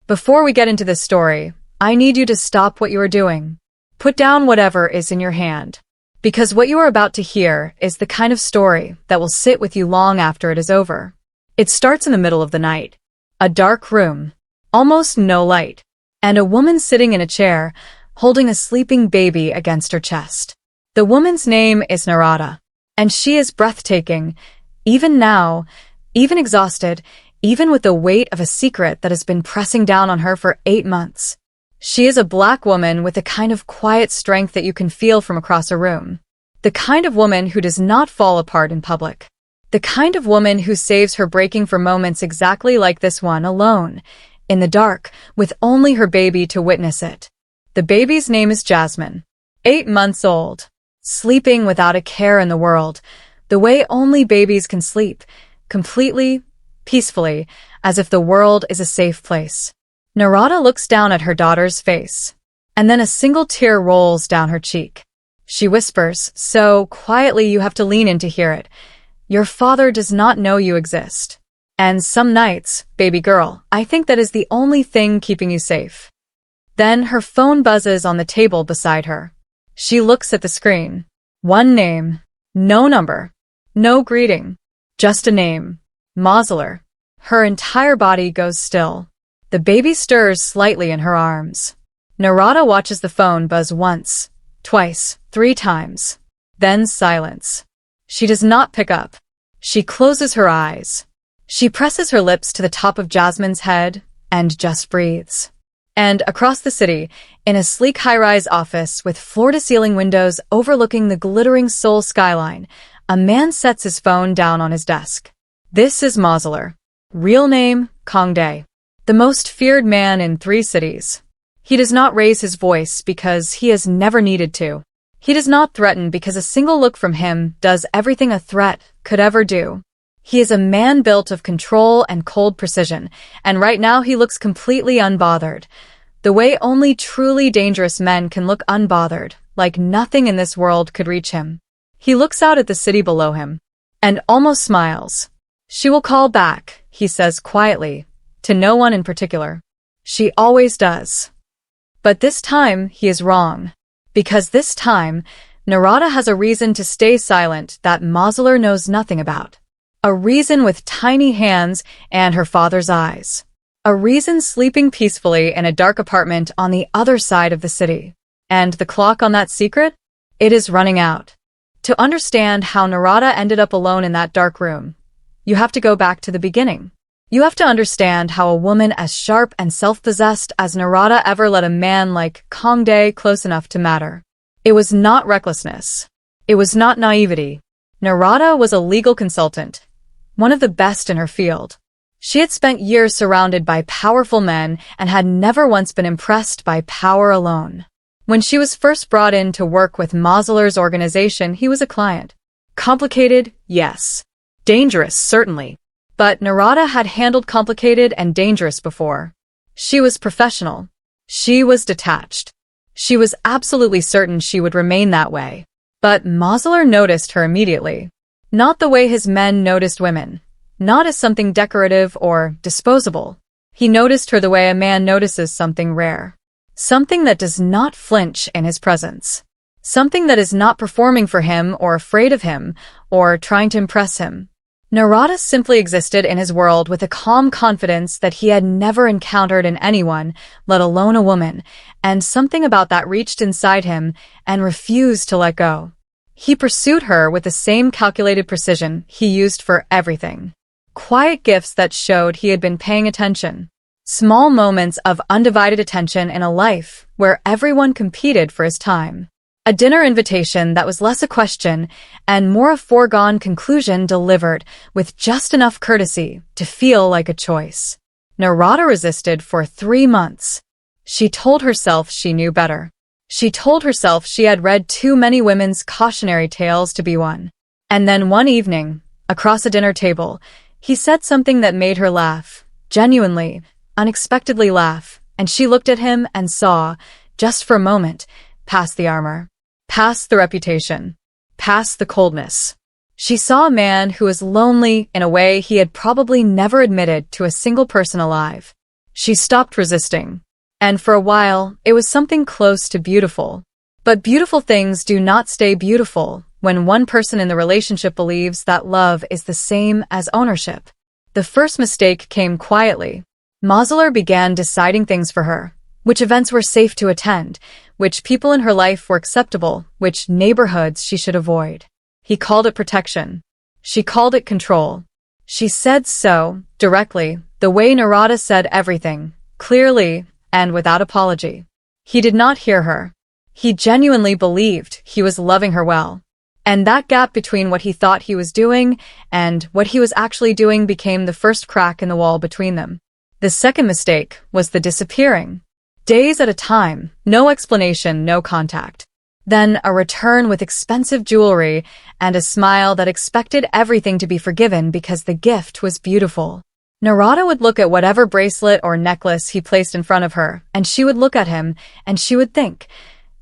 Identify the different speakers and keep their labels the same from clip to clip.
Speaker 1: Before we get into this story, I need you to stop what you are doing. Put down whatever is in your hand. Because what you are about to hear is the kind of story that will sit with you long after it is over. It starts in the middle of the night. A dark room, almost no light, and a woman sitting in a chair, holding a sleeping baby against her chest. The woman's name is Narada, and she is breathtaking, even now, even exhausted, even with the weight of a secret that has been pressing down on her for 8 months. She is a black woman with a kind of quiet strength that you can feel from across a room. The kind of woman who does not fall apart in public. The kind of woman who saves her breaking for moments exactly like this one, alone, in the dark, with only her baby to witness it. The baby's name is Jasmine, 8 months old, sleeping without a care in the world, the way only babies can sleep, completely, peacefully, as if the world is a safe place. Narada looks down at her daughter's face, and then a single tear rolls down her cheek. She whispers, so quietly you have to lean in to hear it. Your father does not know you exist. And some nights, baby girl, I think that is the only thing keeping you safe. Then her phone buzzes on the table beside her. She looks at the screen. One name, no number, no greeting, just a name, Mosilar. Her entire body goes still. The baby stirs slightly in her arms. Narada watches the phone buzz once, twice, 3 times. Then silence. She does not pick up. She closes her eyes. She presses her lips to the top of Jasmine's head and just breathes. And across the city, in a sleek high-rise office with floor-to-ceiling windows overlooking the glittering Seoul skyline, a man sets his phone down on his desk. This is Mosilar. Real name, Kong Dae. The most feared man in 3 cities. He does not raise his voice because he has never needed to. He does not threaten because a single look from him does everything a threat could ever do. He is a man built of control and cold precision, and right now he looks completely unbothered. The way only truly dangerous men can look unbothered, like nothing in this world could reach him. He looks out at the city below him, and almost smiles. She will call back, he says quietly, to no one in particular. She always does. But this time he is wrong. Because this time, Narada has a reason to stay silent that Mosilar knows nothing about. A reason with tiny hands and her father's eyes. A reason sleeping peacefully in a dark apartment on the other side of the city. And the clock on that secret? It is running out. To understand how Narada ended up alone in that dark room, you have to go back to the beginning. You have to understand how a woman as sharp and self-possessed as Narada ever let a man like Kong Dae close enough to matter. It was not recklessness. It was not naivety. Narada was a legal consultant, one of the best in her field. She had spent years surrounded by powerful men and had never once been impressed by power alone. When she was first brought in to work with Mosilar's organization, he was a client. Complicated, yes. Dangerous, certainly. But Narada had handled complicated and dangerous before. She was professional. She was detached. She was absolutely certain she would remain that way. But Mosilar noticed her immediately. Not the way his men noticed women. Not as something decorative or disposable. He noticed her the way a man notices something rare. Something that does not flinch in his presence. Something that is not performing for him or afraid of him or trying to impress him. Narada simply existed in his world with a calm confidence that he had never encountered in anyone, let alone a woman, and something about that reached inside him and refused to let go. He pursued her with the same calculated precision he used for everything. Quiet gifts that showed he had been paying attention. Small moments of undivided attention in a life where everyone competed for his time. A dinner invitation that was less a question and more a foregone conclusion delivered with just enough courtesy to feel like a choice. Narada resisted for 3 months. She told herself she knew better. She told herself she had read too many women's cautionary tales to be one. And then one evening, across a dinner table, he said something that made her laugh, genuinely, unexpectedly laugh, and she looked at him and saw, just for a moment, past the armor. Past the reputation. Past the coldness. She saw a man who was lonely in a way he had probably never admitted to a single person alive. She stopped resisting. And for a while, it was something close to beautiful. But beautiful things do not stay beautiful when one person in the relationship believes that love is the same as ownership. The first mistake came quietly. Mosilar began deciding things for her, which events were safe to attend, which people in her life were acceptable, which neighborhoods she should avoid. He called it protection. She called it control. She said so, directly, the way Narada said everything, clearly, and without apology. He did not hear her. He genuinely believed he was loving her well. And that gap between what he thought he was doing and what he was actually doing became the first crack in the wall between them. The second mistake was the disappearing. Days at a time, no explanation, no contact. Then a return with expensive jewelry and a smile that expected everything to be forgiven because the gift was beautiful. Narada would look at whatever bracelet or necklace he placed in front of her, and she would look at him, and she would think,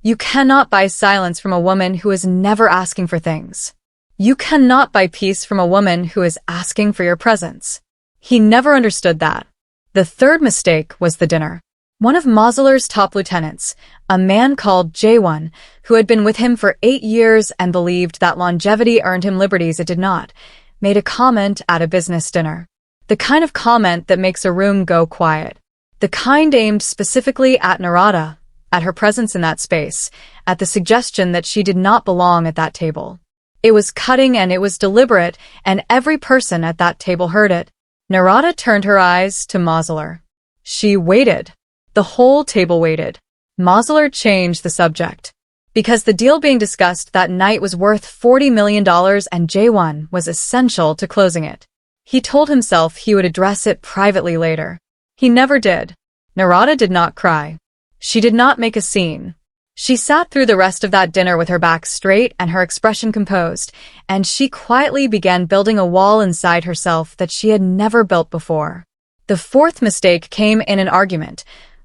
Speaker 1: "You cannot buy silence from a woman who is never asking for things. You cannot buy peace from a woman who is asking for your presence." He never understood that. The third mistake was the dinner. One of Mosilar's top lieutenants, a man called J1, who had been with him for 8 years and believed that longevity earned him liberties it did not, made a comment at a business dinner. The kind of comment that makes a room go quiet. The kind aimed specifically at Narada, at her presence in that space, at the suggestion that she did not belong at that table. It was cutting and it was deliberate, and every person at that table heard it. Narada turned her eyes to Mosilar. She waited. The whole table waited. Mosilar changed the subject. Because the deal being discussed that night was worth $40 million and J1 was essential to closing it. He told himself he would address it privately later. He never did. Narada did not cry. She did not make a scene. She sat through the rest of that dinner with her back straight and her expression composed, and she quietly began building a wall inside herself that she had never built before. The fourth mistake came in an argument,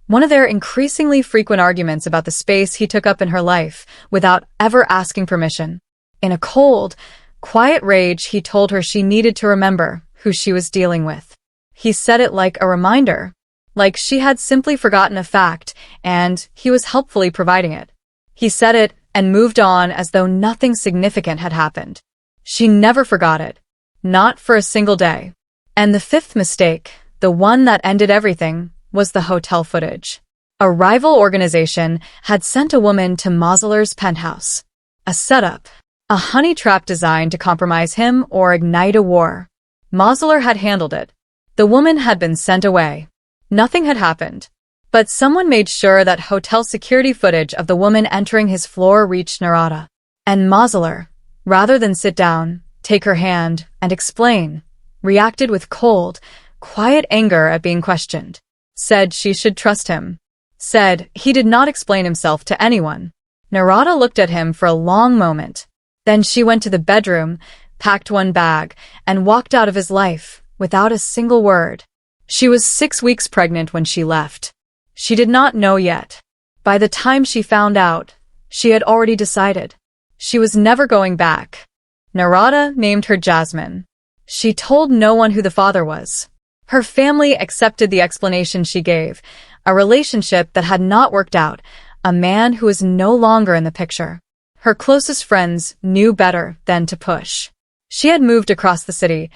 Speaker 1: one of their increasingly frequent arguments about the space he took up in her life without ever asking permission. In a cold, quiet rage, he told her she needed to remember who she was dealing with. He said it like a reminder, like she had simply forgotten a fact, and he was helpfully providing it. He said it and moved on as though nothing significant had happened. She never forgot it. Not for a single day. And the fifth mistake, the one that ended everything, was the hotel footage. A rival organization had sent a woman to Mosilar's penthouse. A setup. A honey trap designed to compromise him or ignite a war. Mosilar had handled it. The woman had been sent away. Nothing had happened. But someone made sure that hotel security footage of the woman entering his floor reached Narada. And Mosilar, rather than sit down, take her hand, and explain, reacted with cold, quiet anger at being questioned. Said she should trust him. Said he did not explain himself to anyone. Narada looked at him for a long moment. Then she went to the bedroom, packed one bag, and walked out of his life, without a single word. She was 6 weeks pregnant when she left. She did not know yet. By the time she found out, she had already decided. She was never going back. Narada named her Jasmine. She told no one who the father was. Her family accepted the explanation she gave, a relationship that had not worked out, a man who was no longer in the picture. Her closest friends knew better than to push. She had moved across the city,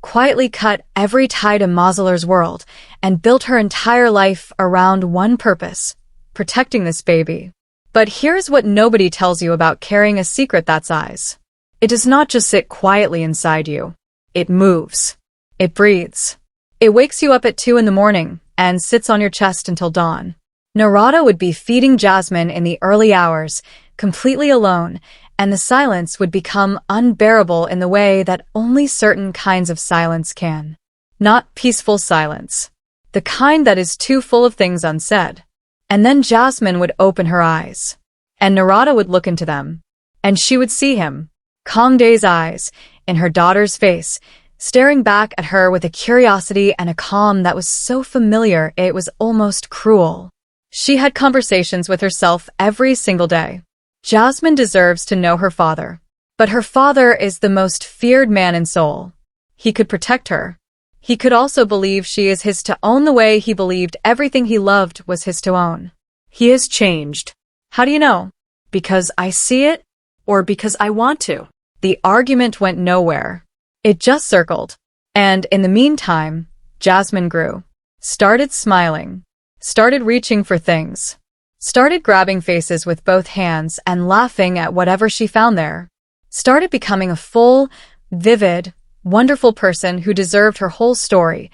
Speaker 1: quietly cut every tie to Mosilar's world, and built her entire life around one purpose, protecting this baby. But here's what nobody tells you about carrying a secret that size. It does not just sit quietly inside you. It moves. It breathes. It wakes you up at 2 in the morning and sits on your chest until dawn. Narada would be feeding Jasmine in the early hours, completely alone, and the silence would become unbearable in the way that only certain kinds of silence can. Not peaceful silence. The kind that is too full of things unsaid. And then Jasmine would open her eyes. And Narada would look into them. And she would see him, Kangdae's eyes, in her daughter's face, staring back at her with a curiosity and a calm that was so familiar it was almost cruel. She had conversations with herself every single day. Jasmine deserves to know her father. But her father is the most feared man in Seoul. He could protect her. He could also believe she is his to own the way he believed everything he loved was his to own. He has changed. How do you know? Because I see it, or because I want to? The argument went nowhere. It just circled. And in the meantime, Jasmine grew. Started smiling. Started reaching for things. Started grabbing faces with both hands and laughing at whatever she found there. Started becoming a full, vivid, wonderful person who deserved her whole story,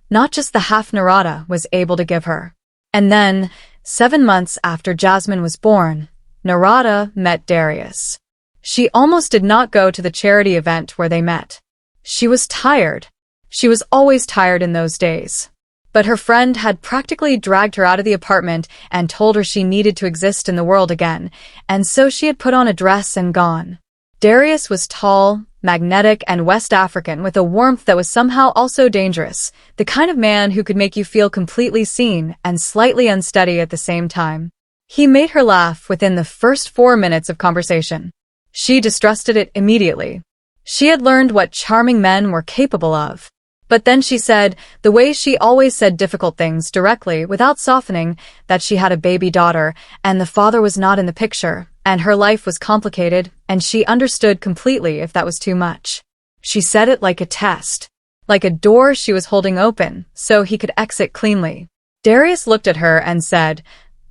Speaker 1: not just the half Narada was able to give her. And then, 7 months after Jasmine was born, Narada met Darius. She almost did not go to the charity event where they met. She was tired. She was always tired in those days. But her friend had practically dragged her out of the apartment and told her she needed to exist in the world again, and so she had put on a dress and gone. Darius was tall, magnetic, and West African with a warmth that was somehow also dangerous, the kind of man who could make you feel completely seen and slightly unsteady at the same time. He made her laugh within the first 4 minutes of conversation. She distrusted it immediately. She had learned what charming men were capable of. But then she said, the way she always said difficult things directly without softening, that she had a baby daughter, and the father was not in the picture, and her life was complicated, and she understood completely if that was too much. She said it like a test, like a door she was holding open, so he could exit cleanly. Darius looked at her and said,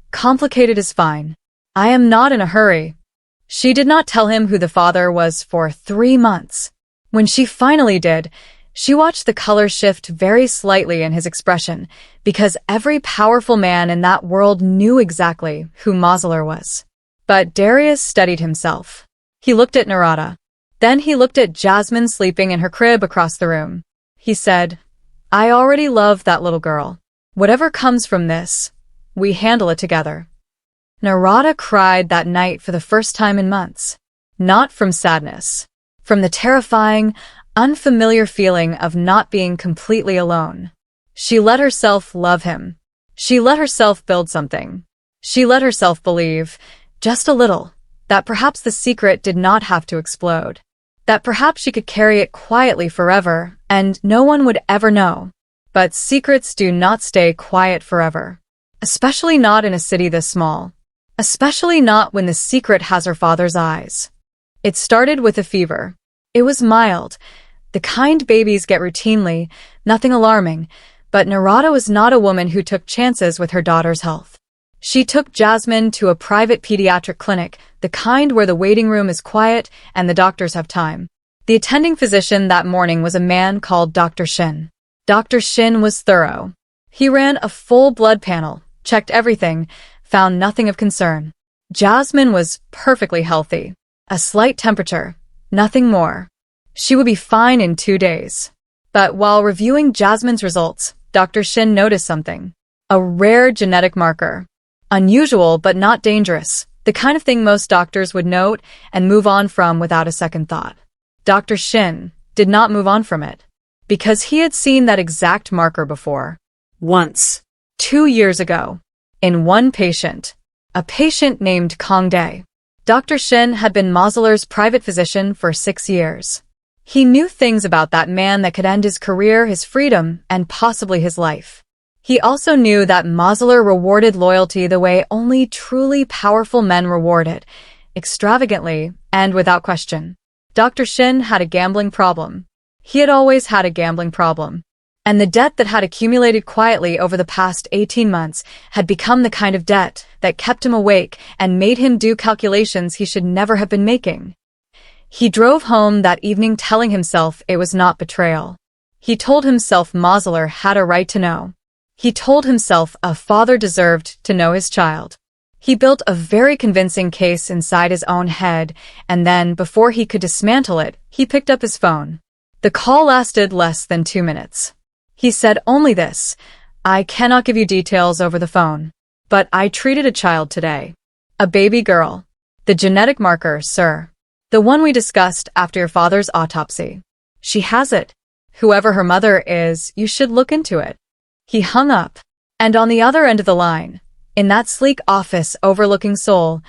Speaker 1: "Complicated is fine. I am not in a hurry." She did not tell him who the father was for 3 months. When she finally did, she watched the color shift very slightly in his expression, because every powerful man in that world knew exactly who Mosilar was. But Darius steadied himself. He looked at Narada. Then he looked at Jasmine sleeping in her crib across the room. He said, "I already love that little girl. Whatever comes from this, we handle it together." Narada cried that night for the first time in months. Not from sadness. From the terrifying, unfamiliar feeling of not being completely alone. She let herself love him. She let herself build something. She let herself believe, just a little, that perhaps the secret did not have to explode. That perhaps she could carry it quietly forever, and no one would ever know. But secrets do not stay quiet forever. Especially not in a city this small. Especially not when the secret has her father's eyes. It started with a fever. It was mild. The kind babies get routinely, nothing alarming, but Narada was not a woman who took chances with her daughter's health. She took Jasmine to a private pediatric clinic, the kind where the waiting room is quiet and the doctors have time. The attending physician that morning was a man called Dr. Shin. Dr. Shin was thorough. He ran a full blood panel, checked everything, found nothing of concern. Jasmine was perfectly healthy. A slight temperature, nothing more. She would be fine in 2 days. But while reviewing Jasmine's results, Dr. Shin noticed something. A rare genetic marker. Unusual but not dangerous, the kind of thing most doctors would note and move on from without a second thought. Dr. Shin did not move on from it, because he had seen that exact marker before. Once. 2 years ago. In one patient. A patient named Kong Dae. Dr. Shin had been Mosilar's private physician for 6 years. He knew things about that man that could end his career, his freedom, and possibly his life. He also knew that Mosilar rewarded loyalty the way only truly powerful men reward it, extravagantly and without question. Dr. Shin had a gambling problem. He had always had a gambling problem. And the debt that had accumulated quietly over the past 18 months had become the kind of debt that kept him awake and made him do calculations he should never have been making. He drove home that evening telling himself it was not betrayal. He told himself Mosilar had a right to know. He told himself a father deserved to know his child. He built a very convincing case inside his own head, and then, before he could dismantle it, he picked up his phone. The call lasted less than 2 minutes. He said only this, "I cannot give you details over the phone, but I treated a child today. A baby girl. The genetic marker, sir. The one we discussed after your father's autopsy. She has it. Whoever her mother is, you should look into it." He hung up. And on the other end of the line, in that sleek office overlooking Seoul,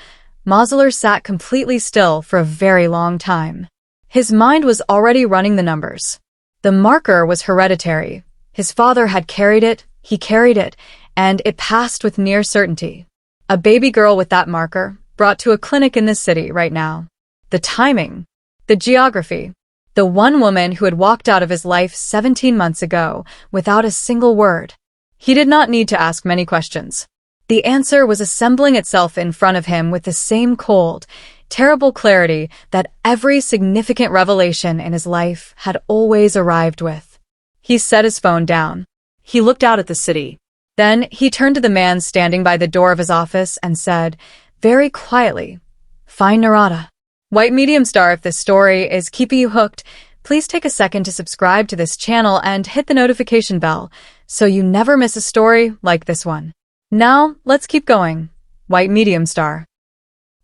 Speaker 1: Mosilar sat completely still for a very long time. His mind was already running the numbers. The marker was hereditary. His father had carried it, he carried it, and it passed with near certainty. A baby girl with that marker, brought to a clinic in this city right now. The timing, the geography, the one woman who had walked out of his life 17 months ago without a single word. He did not need to ask many questions. The answer was assembling itself in front of him with the same cold, terrible clarity that every significant revelation in his life had always arrived with. He set his phone down. He looked out at the city. Then he turned to the man standing by the door of his office and said, very quietly, "Fine Narada. White medium star, if this story is keeping you hooked, please take a second to subscribe to this channel and hit the notification bell so you never miss a story like this one. Now, let's keep going. White medium star."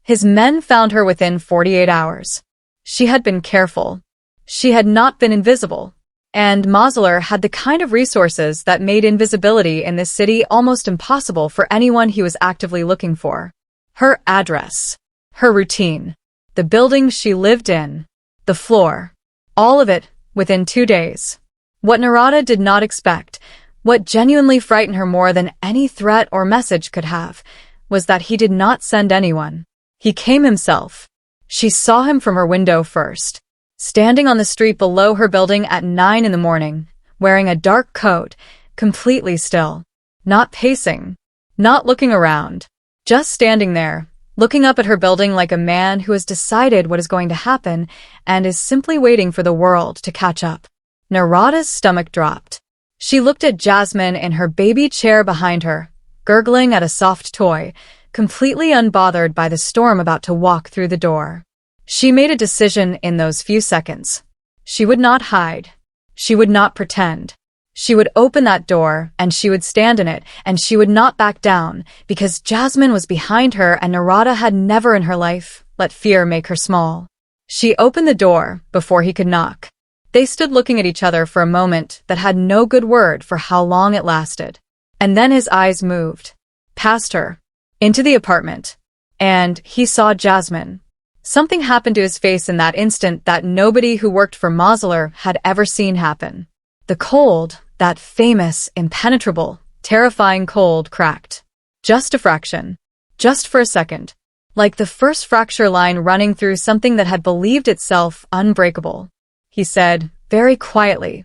Speaker 1: His men found her within 48 hours. She had been careful. She had not been invisible. And Mosilar had the kind of resources that made invisibility in this city almost impossible for anyone he was actively looking for. Her address, her routine, the building she lived in, the floor, all of it within 2 days. What Narada did not expect, what genuinely frightened her more than any threat or message could have, was that he did not send anyone. He came himself. She saw him from her window first, standing on the street below her building at 9 in the morning, wearing a dark coat, completely still, not pacing, not looking around, just standing there, looking up at her building like a man who has decided what is going to happen and is simply waiting for the world to catch up. Narada's stomach dropped. She looked at Jasmine in her baby chair behind her, gurgling at a soft toy, completely unbothered by the storm about to walk through the door. She made a decision in those few seconds. She would not hide. She would not pretend. She would open that door, and she would stand in it, and she would not back down, because Jasmine was behind her and Narada had never in her life let fear make her small. She opened the door before he could knock. They stood looking at each other for a moment that had no good word for how long it lasted. And then his eyes moved, past her, into the apartment, and he saw Jasmine. Something happened to his face in that instant that nobody who worked for Mosilar had ever seen happen. The cold, that famous, impenetrable, terrifying cold, cracked. Just a fraction. Just for a second. Like the first fracture line running through something that had believed itself unbreakable. He said, very quietly,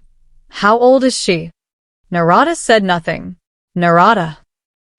Speaker 1: "How old is she?" Narada said nothing. Narada.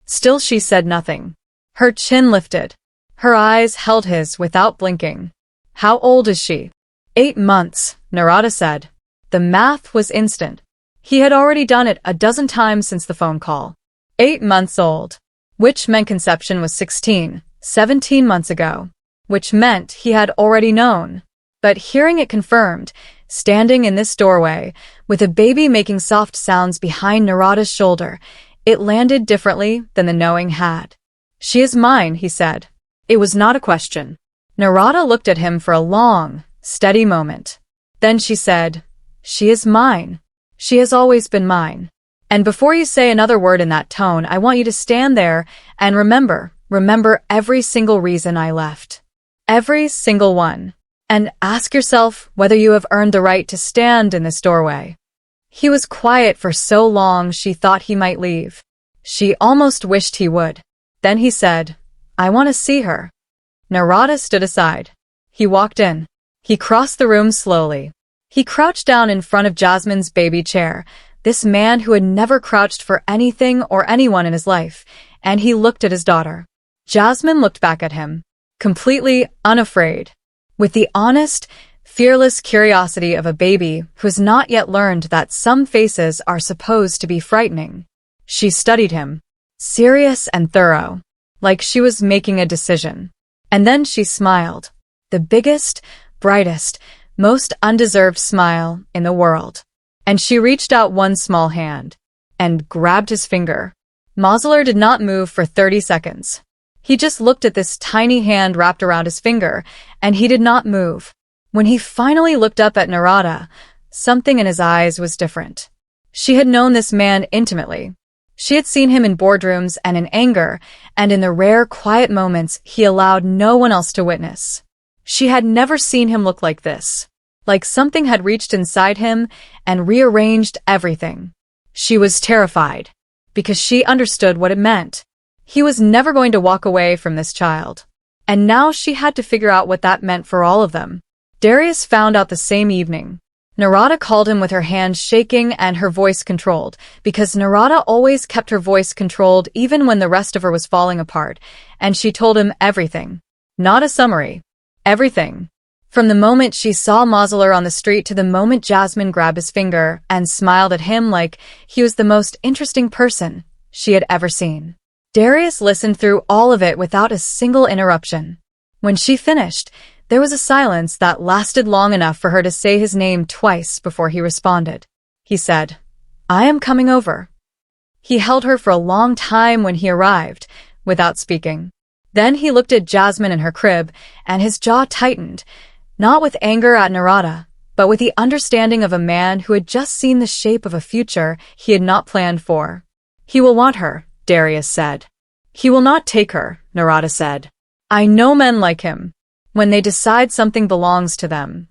Speaker 1: Still she said nothing. Her chin lifted. Her eyes held his without blinking. "How old is she?" 8 months, Narada said. The math was instant. He had already done it a dozen times since the phone call. 8 months old. Which meant conception was 17 months ago. Which meant he had already known. But hearing it confirmed, standing in this doorway, with a baby making soft sounds behind Narada's shoulder, it landed differently than the knowing had. "She is mine," he said. It was not a question. Narada looked at him for a long, steady moment. Then she said, "She is mine. She has always been mine. And before you say another word in that tone, I want you to stand there and remember every single reason I left. Every single one. And ask yourself whether you have earned the right to stand in this doorway." He was quiet for so long she thought he might leave. She almost wished he would. Then he said, "I want to see her." Narada stood aside. He walked in. He crossed the room slowly. He crouched down in front of Jasmine's baby chair, this man who had never crouched for anything or anyone in his life, and he looked at his daughter. Jasmine looked back at him, completely unafraid, with the honest, fearless curiosity of a baby who has not yet learned that some faces are supposed to be frightening. She studied him, serious and thorough, like she was making a decision. And then she smiled, the biggest, brightest, most undeserved smile in the world. And she reached out one small hand and grabbed his finger. Mosilar did not move for 30 seconds. He just looked at this tiny hand wrapped around his finger, and he did not move. When he finally looked up at Narada, something in his eyes was different. She had known this man intimately. She had seen him in boardrooms and in anger, and in the rare quiet moments he allowed no one else to witness. She had never seen him look like this. like something had reached inside him and rearranged everything. She was terrified, because she understood what it meant. He was never going to walk away from this child. And now she had to figure out what that meant for all of them. Darius found out the same evening. Narada called him with her hands shaking and her voice controlled, because Narada always kept her voice controlled even when the rest of her was falling apart, and she told him everything. Not a summary. Everything. From the moment she saw Mosilar on the street to the moment Jasmine grabbed his finger and smiled at him like he was the most interesting person she had ever seen. Darius listened through all of it without a single interruption. When she finished, there was a silence that lasted long enough for her to say his name twice before he responded. He said, "I am coming over." He held her for a long time when he arrived, without speaking. Then he looked at Jasmine in her crib, and his jaw tightened, not with anger at Narada, but with the understanding of a man who had just seen the shape of a future he had not planned for. "He will want her," Darius said. "He will not take her," Narada said. "I know men like him. When they decide something belongs to them."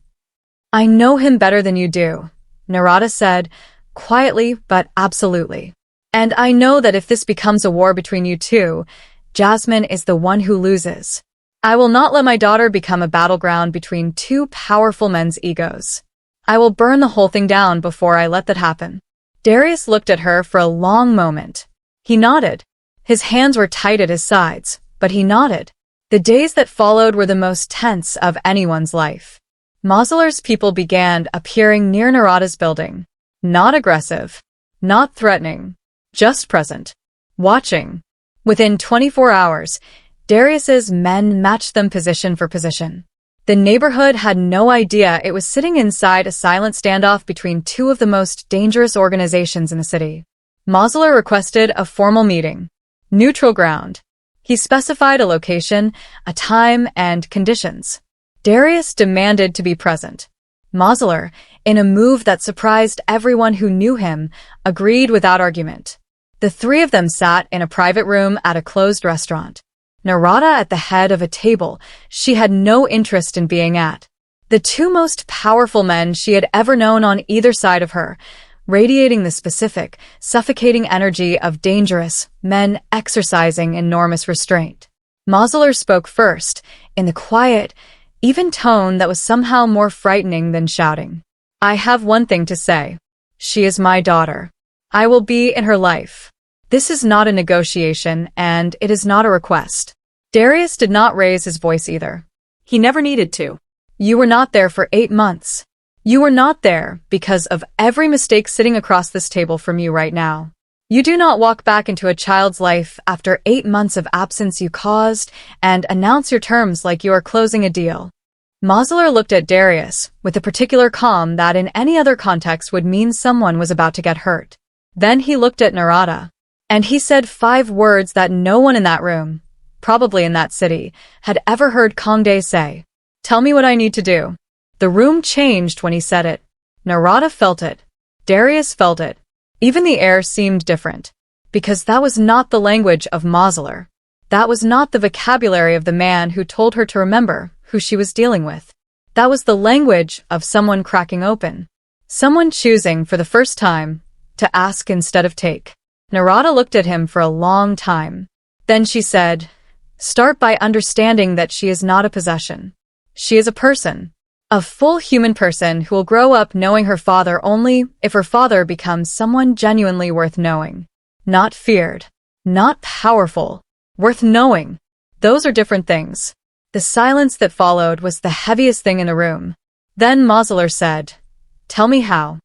Speaker 1: "I know him better than you do," Narada said, quietly but absolutely. "And I know that if this becomes a war between you two, Jasmine is the one who loses. I will not let my daughter become a battleground between two powerful men's egos. I will burn the whole thing down before I let that happen." Darius looked at her for a long moment. He nodded. His hands were tight at his sides, but he nodded. The days that followed were the most tense of anyone's life. Mosilar's people began appearing near Narada's building. Not aggressive, not threatening, just present, watching. Within 24 hours, Darius's men matched them position for position. The neighborhood had no idea it was sitting inside a silent standoff between two of the most dangerous organizations in the city. Mosilar requested a formal meeting. Neutral ground. He specified a location, a time, and conditions. Darius demanded to be present. Mosilar, in a move that surprised everyone who knew him, agreed without argument. The three of them sat in a private room at a closed restaurant. Narada at the head of a table she had no interest in being at. The two most powerful men she had ever known on either side of her, radiating the specific, suffocating energy of dangerous men exercising enormous restraint. Mosilar spoke first, in the quiet, even tone that was somehow more frightening than shouting. "I have one thing to say. She is my daughter. I will be in her life. This is not a negotiation, and it is not a request." Darius did not raise his voice either. He never needed to. "You were not there for 8 months. You were not there because of every mistake sitting across this table from you right now. You do not walk back into a child's life after 8 months of absence you caused and announce your terms like you are closing a deal." Mosilar looked at Darius with a particular calm that in any other context would mean someone was about to get hurt. Then he looked at Narada, and he said 5 words that no one in that room, probably in that city, had ever heard Kangdae say. "Tell me what I need to do." The room changed when he said it. Narada felt it. Darius felt it. Even the air seemed different, because that was not the language of Mosilar. That was not the vocabulary of the man who told her to remember who she was dealing with. That was the language of someone cracking open. Someone choosing for the first time to ask instead of take. Narada looked at him for a long time. Then she said, "Start by understanding that she is not a possession. She is a person. A full human person who will grow up knowing her father only if her father becomes someone genuinely worth knowing. Not feared. Not powerful. Worth knowing. Those are different things." The silence that followed was the heaviest thing in the room. Then Mosilar said, "Tell me how."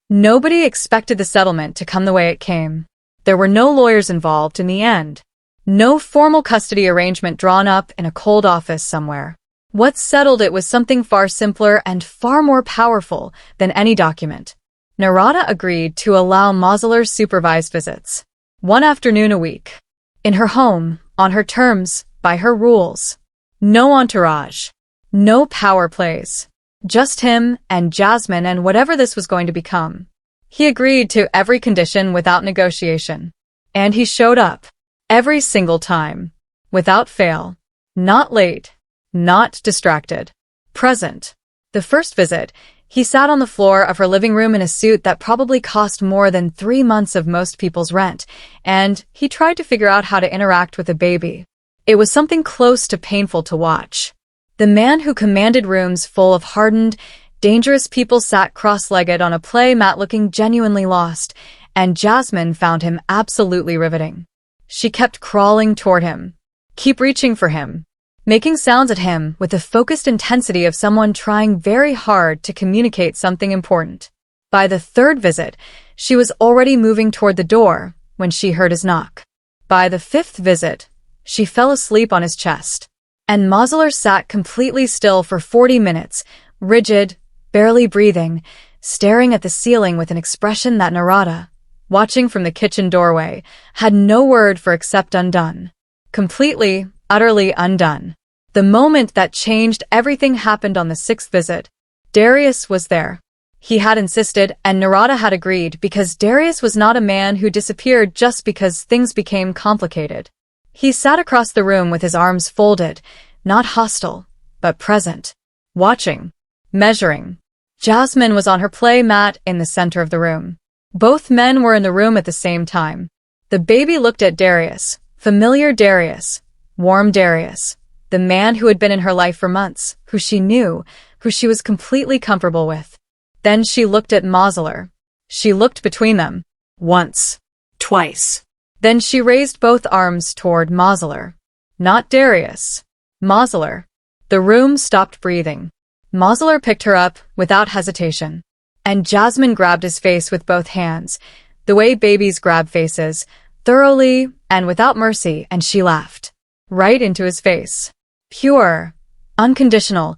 Speaker 1: Nobody expected the settlement to come the way it came. There were no lawyers involved in the end. No formal custody arrangement drawn up in a cold office somewhere. What settled it was something far simpler and far more powerful than any document. Narada agreed to allow Mosilar supervised visits. 1 afternoon a week. In her home, on her terms, by her rules. No entourage. No power plays. Just him and Jasmine and whatever this was going to become. He agreed to every condition without negotiation. And he showed up. Every single time. Without fail. Not late. Not distracted. Present. The first visit, he sat on the floor of her living room in a suit that probably cost more than 3 months of most people's rent, and he tried to figure out how to interact with a baby. It was something close to painful to watch. The man who commanded rooms full of hardened, dangerous people sat cross-legged on a play mat looking genuinely lost, and Jasmine found him absolutely riveting. She kept crawling toward him, keep reaching for him, making sounds at him with the focused intensity of someone trying very hard to communicate something important. By the third visit, she was already moving toward the door when she heard his knock. By the fifth visit, she fell asleep on his chest. And Mosilar sat completely still for 40 minutes, rigid, barely breathing, staring at the ceiling with an expression that Narada, watching from the kitchen doorway, had no word for except undone. Completely, utterly undone. The moment that changed everything happened on the sixth visit. Darius was there. He had insisted, and Narada had agreed, because Darius was not a man who disappeared just because things became complicated. He sat across the room with his arms folded, not hostile, but present. Watching. Measuring. Jasmine was on her play mat in the center of the room. Both men were in the room at the same time. The baby looked at Darius, familiar Darius, warm Darius, the man who had been in her life for months, who she knew, who she was completely comfortable with. Then she looked at Mosilar. She looked between them. Once. Twice. Then she raised both arms toward Mosilar. Not Darius. Mosilar. The room stopped breathing. Mosilar picked her up without hesitation. And Jasmine grabbed his face with both hands, the way babies grab faces, thoroughly and without mercy, and she laughed. Right into his face. Pure, unconditional,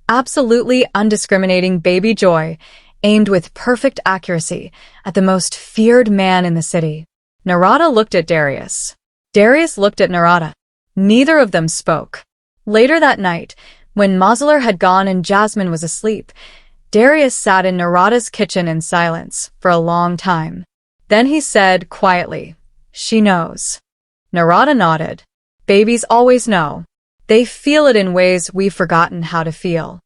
Speaker 1: absolutely undiscriminating baby joy, aimed with perfect accuracy at the most feared man in the city. Narada looked at Darius. Darius looked at Narada. Neither of them spoke. Later that night, when Mosilar had gone and Jasmine was asleep, Darius sat in Narada's kitchen in silence for a long time. Then he said quietly, "She knows." Narada nodded. Babies always know. They feel it in ways we've forgotten how to feel.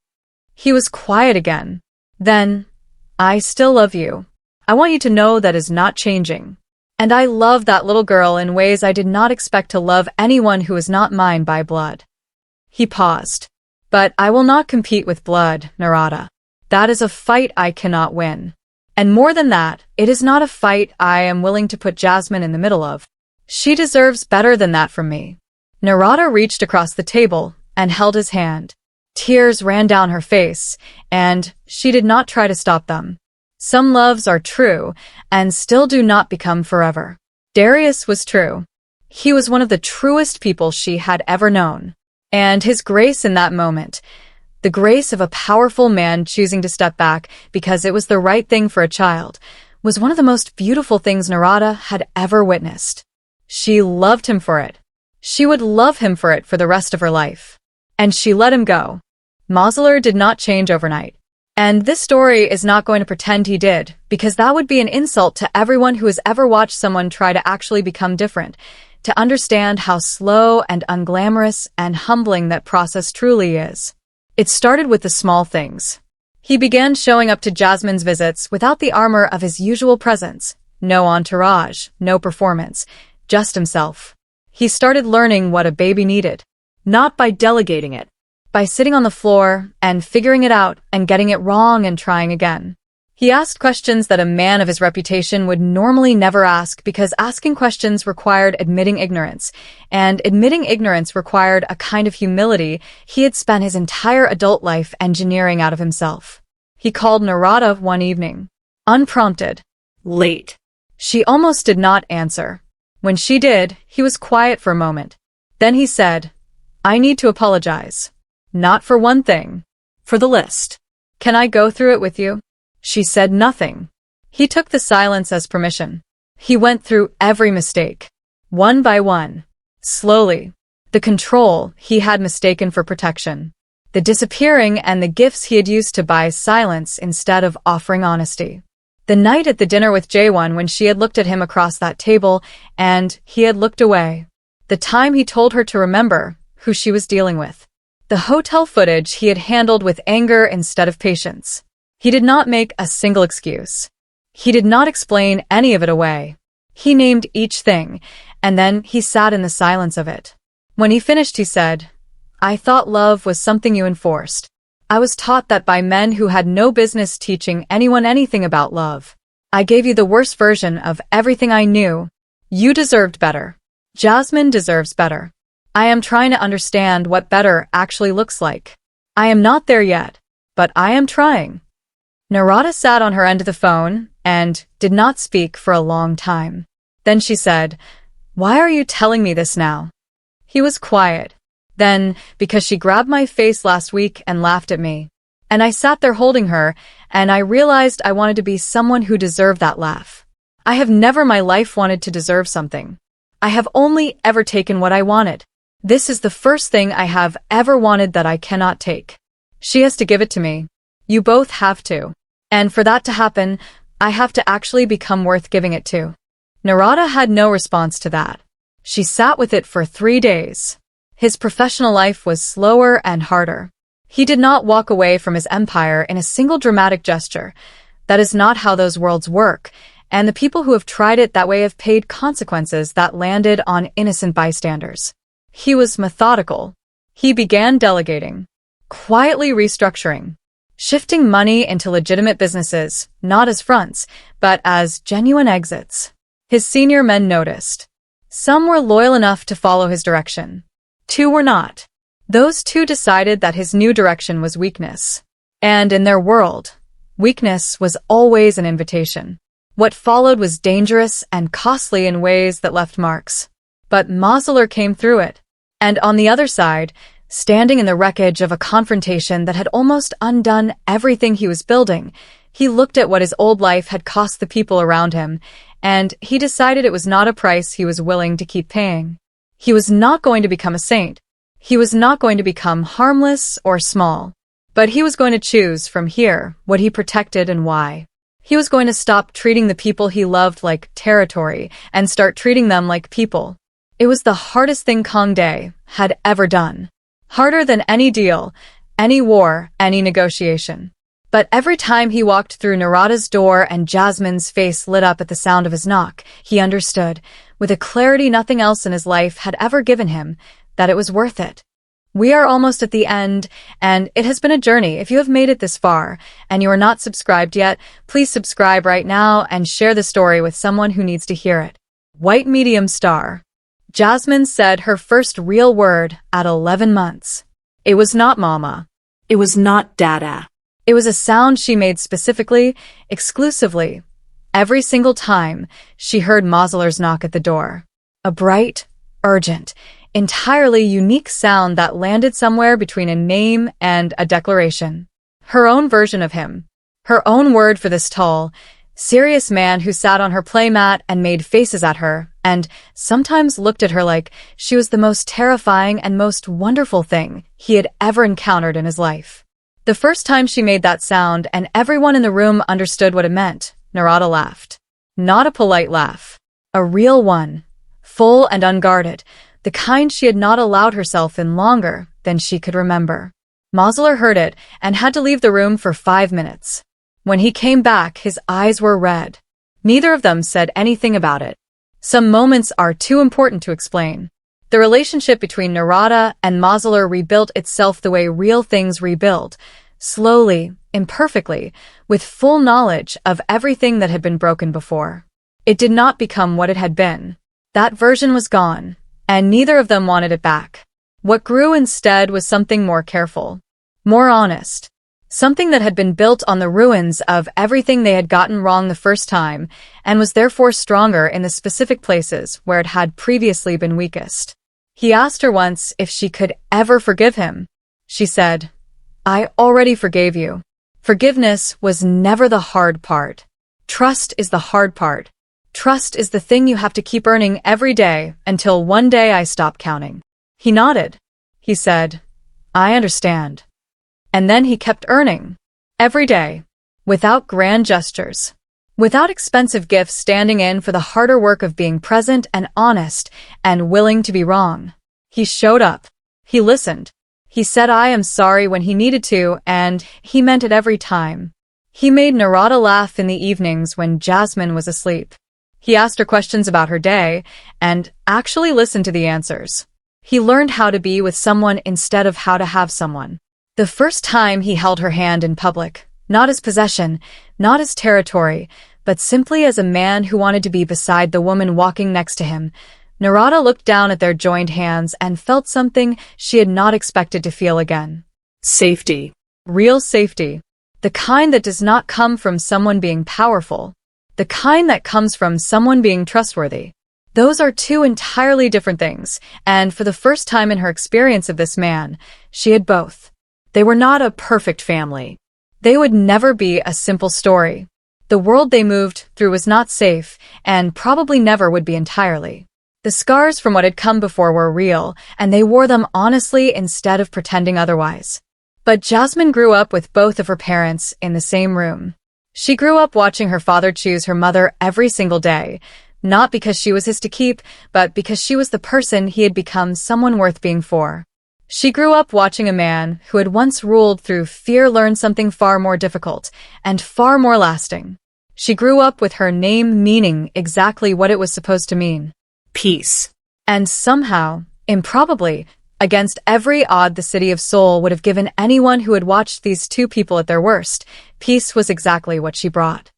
Speaker 1: He was quiet again. Then, "I still love you. I want you to know that is not changing. And I love that little girl in ways I did not expect to love anyone who is not mine by blood." He paused. "But I will not compete with blood, Narada. That is a fight I cannot win. And more than that, it is not a fight I am willing to put Jasmine in the middle of. She deserves better than that from me." Narada reached across the table and held his hand. Tears ran down her face, and she did not try to stop them. Some loves are true and still do not become forever. Darius was true. He was one of the truest people she had ever known. And his grace in that moment, the grace of a powerful man choosing to step back because it was the right thing for a child, was one of the most beautiful things Narada had ever witnessed. She loved him for it. She would love him for it for the rest of her life. And she let him go. Mosilar did not change overnight. And this story is not going to pretend he did, because that would be an insult to everyone who has ever watched someone try to actually become different, to understand how slow and unglamorous and humbling that process truly is. It started with the small things. He began showing up to Jasmine's visits without the armor of his usual presence. No entourage, no performance, just himself. He started learning what a baby needed. Not by delegating it, by sitting on the floor and figuring it out and getting it wrong and trying again. He asked questions that a man of his reputation would normally never ask, because asking questions required admitting ignorance, and admitting ignorance required a kind of humility he had spent his entire adult life engineering out of himself. He called Narada one evening. Unprompted. Late. She almost did not answer. When she did, he was quiet for a moment. Then he said, "I need to apologize. Not for one thing. For the list. Can I go through it with you?" She said nothing. He took the silence as permission. He went through every mistake. One by one. Slowly. The control he had mistaken for protection. The disappearing and the gifts he had used to buy silence instead of offering honesty. The night at the dinner with Jaewon when she had looked at him across that table and he had looked away. The time he told her to remember who she was dealing with. The hotel footage he had handled with anger instead of patience. He did not make a single excuse. He did not explain any of it away. He named each thing, and then he sat in the silence of it. When he finished, he said, "I thought love was something you enforced. I was taught that by men who had no business teaching anyone anything about love. I gave you the worst version of everything I knew. You deserved better. Jasmine deserves better. I am trying to understand what better actually looks like. I am not there yet, but I am trying." Narada sat on her end of the phone and did not speak for a long time. Then she said, "Why are you telling me this now?" He was quiet. Then, because she grabbed my face last week and laughed at me. And I sat there holding her, and I realized I wanted to be someone who deserved that laugh. I have never in my life wanted to deserve something. I have only ever taken what I wanted. This is the first thing I have ever wanted that I cannot take. She has to give it to me. You both have to. And for that to happen, I have to actually become worth giving it to. Narada had no response to that. She sat with it for 3 days. His professional life was slower and harder. He did not walk away from his empire in a single dramatic gesture. That is not how those worlds work, and the people who have tried it that way have paid consequences that landed on innocent bystanders. He was methodical. He began delegating, quietly restructuring, shifting money into legitimate businesses, not as fronts, but as genuine exits. His senior men noticed. Some were loyal enough to follow his direction. 2 were not. Those 2 decided that his new direction was weakness. And in their world, weakness was always an invitation. What followed was dangerous and costly in ways that left marks. But Mosilar came through it. And on the other side, standing in the wreckage of a confrontation that had almost undone everything he was building, he looked at what his old life had cost the people around him, and he decided it was not a price he was willing to keep paying. He was not going to become a saint. He was not going to become harmless or small. But he was going to choose from here what he protected and why. He was going to stop treating the people he loved like territory and start treating them like people. It was the hardest thing Kang Dae had ever done. Harder than any deal, any war, any negotiation. But every time he walked through Narada's door and Jasmine's face lit up at the sound of his knock, he understood, with a clarity nothing else in his life had ever given him, that it was worth it. We are almost at the end, and it has been a journey. If you have made it this far, and you are not subscribed yet, please subscribe right now and share the story with someone who needs to hear it. White medium star. Jasmine said her first real word at 11 months. It was not mama. It was not dada. It was a sound she made specifically, exclusively, every single time she heard Mosilar's knock at the door. A bright, urgent, entirely unique sound that landed somewhere between a name and a declaration. Her own version of him. Her own word for this tall, serious man who sat on her playmat and made faces at her, and sometimes looked at her like she was the most terrifying and most wonderful thing he had ever encountered in his life. The first time she made that sound and everyone in the room understood what it meant, Narada laughed. Not a polite laugh. A real one. Full and unguarded. The kind she had not allowed herself in longer than she could remember. Mosilar heard it and had to leave the room for 5 minutes. When he came back, his eyes were red. Neither of them said anything about it. Some moments are too important to explain. The relationship between Narada and Mosilar rebuilt itself the way real things rebuild, slowly, imperfectly, with full knowledge of everything that had been broken before. It did not become what it had been. That version was gone, and neither of them wanted it back. What grew instead was something more careful, more honest, something that had been built on the ruins of everything they had gotten wrong the first time, and was therefore stronger in the specific places where it had previously been weakest. He asked her once if she could ever forgive him. She said, "I already forgave you." Forgiveness was never the hard part. Trust is the hard part. Trust is the thing you have to keep earning every day until one day I stop counting. He nodded. He said, "I understand." And then he kept earning. Every day. Without grand gestures. Without expensive gifts, standing in for the harder work of being present and honest and willing to be wrong. He showed up. He listened. He said I am sorry when he needed to, and he meant it every time. He made Narada laugh in the evenings when Jasmine was asleep. He asked her questions about her day, and actually listened to the answers. He learned how to be with someone instead of how to have someone. The first time he held her hand in public, not as possession, not as territory, but simply as a man who wanted to be beside the woman walking next to him, Narada looked down at their joined hands and felt something she had not expected to feel again.
Speaker 2: Safety.
Speaker 1: Real safety. The kind that does not come from someone being powerful. The kind that comes from someone being trustworthy. Those are two entirely different things, and for the first time in her experience of this man, she had both. They were not a perfect family. They would never be a simple story. The world they moved through was not safe, and probably never would be entirely. The scars from what had come before were real, and they wore them honestly instead of pretending otherwise. But Jasmine grew up with both of her parents in the same room. She grew up watching her father choose her mother every single day, not because she was his to keep, but because she was the person he had become, someone worth being for. She grew up watching a man who had once ruled through fear learn something far more difficult and far more lasting. She grew up with her name meaning exactly what it was supposed to mean.
Speaker 2: Peace.
Speaker 1: And somehow, improbably, against every odd the city of Seoul would have given anyone who had watched these two people at their worst, peace was exactly what she brought.